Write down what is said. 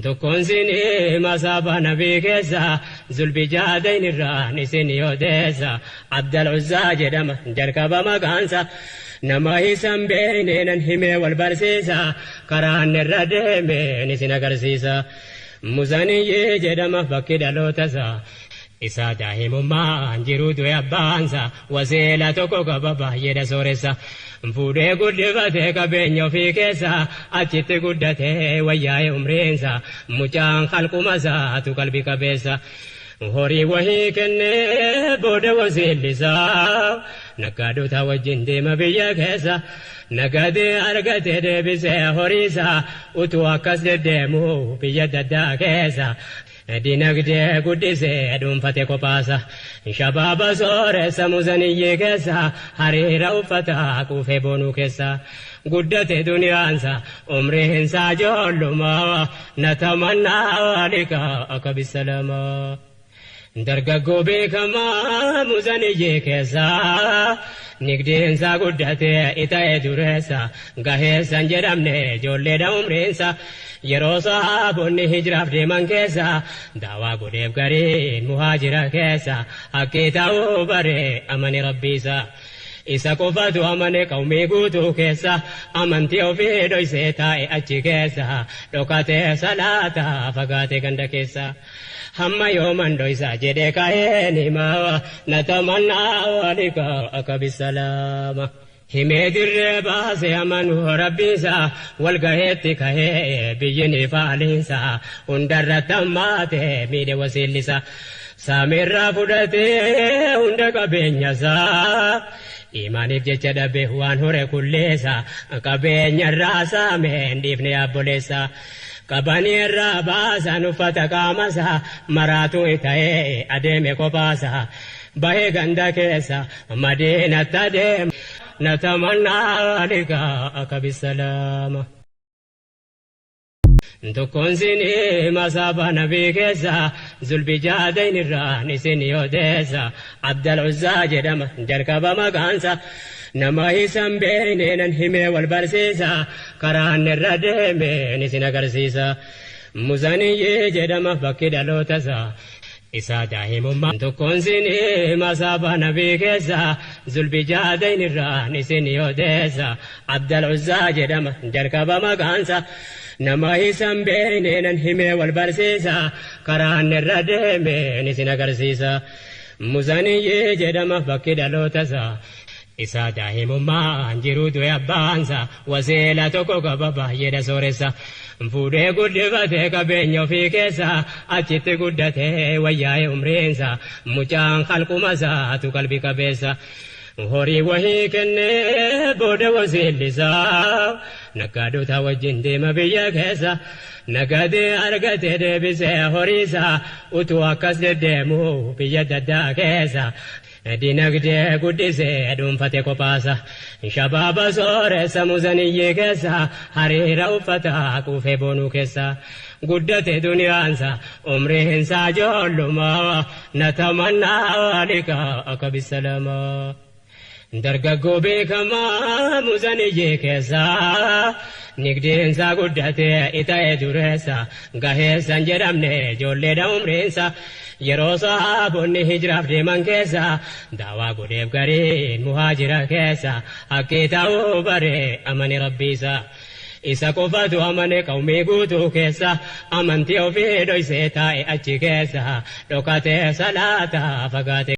Tokkoon sinii masaaba nabii keessa zulbijaadayn irraa nisin yoodeessa Abdal Uzzaa jedhama jalqaba maqaansa nama hisan beeynenan himee wal barsiisa karaan irra deeme nisin agarsiisa Muzaniyyii jedhama bakki dhalootasaa isa daa'imummaan jiru du'e abbaansa wasiila tokko qaba baay'eedha sooressa fuudhee guddifate qabeenya ofii keessa achitti guddate wayyaa'e umriinsa mucaan qalqumasaatu qalbii qabeessa horii wahii kennee booda wasiillisaa naggaadota wajjin deema biyya keessa nagadee argate deebisee horiisa utuu akkas deddeemu biyya daddaa keessa dinagdee guddisee dhuunfate kophaasa shabaaba sooressa Muzaniyyii keessa hariira uffata quufee boonuu keessa guddate duniyaansa umriinsa ijoollummaa natamannaa waalika akka bisalamaa dargaggoo beekamaa Muzaniyyii keessa nigdeensa guddate ita'ee dureessa gaheessan jedhamne ijoolleedha umriinsa yeroo sahaabonni hijraaf deeman keessa daawaa godheef gariin muhaajira keessa haqqii ta'uu bare amane rabbiisa isa qofatu amane qawmii guutuu keessa amantii ofii dhoysee taa'e achi keessa dhokatee salaata fagaate ganda keessa hamma yooman dhoysa jedhee ka'een himaa natamannaa waalika akka bisalaama himee dirree baase amanuu rabbiisa walgaheetti ka'ee biyyiin faaliinsa hundarratti hammaate miidhe wasiillisa saamirraa fudhatee hunda qabeenyasaa imaaniif jecha dhabe waan hore kulleessa qabeenyarraa saameen dhiifne yaabboleessa qabanii irraa baasan uffata qaamasa maraatu ta'ee adeeme kophaasa bahee ganda keessa madiinatti adeeme natamannaa waalika akka bisalaama tokkoon sinii masaaba nabii keessa zulbijaadayn irraa nisin yoodeessa Abdal Uzzaa jedhama jalqaba maqaansa nama hisan beeynenan himee wal barsiisa karaan irra deeme nisin agarsiisa Muzaniyyii jedhama bakki dhalootasaa isa daa'imummaan tokkoon sinii masaaba nabii keessa zulbijaadayn irraa nisin yoodeessa Abdal Uzzaa jedhama jalqaba maqaansa nama hisan beeynenan himee wal barsiisa karaan irra deeme nisin agarsiisa Muzaniyyii jedhama bakki dhalootasaa isa daa'imummaan jiru du'e abbaansa wasiila tokko qaba baay'eedha sooressa fuudhee guddifate qabeenya ofii keessa achitti guddate wayyaa'e umriinsa mucaan qalqumasaatu qalbii qabeessa horii wahii kennee booda wasiillisaa naggaadota wajjin deema biyya keessa nagadee argate deebisee horiisa utuu akkas deddeemu biyya daddaa keessa dinagdee guddisee dhuunfate kophaasa shabaaba sooressa Muzaniyyii keessa hariira uffata quufee boonuu keessa guddate duniyaansa umriinsa ijoollummaa natamannaa waalika akka bisalamaa dargaggoo beekamaa Muzaniyyii keessa nigdeensa guddate ita'ee dureessa gaheessan jedhamne ijoolleedha umriinsa yeroo sahaabonni hijraaf deeman keessa daawaa godheef gariin muhaajira keessa haqqii ta'uu bare amane rabbiisa isa qofatu amane qawmii guutuu keessa amantii ofii dhoysee taa'e achi keessa dhokatee salaata fagaate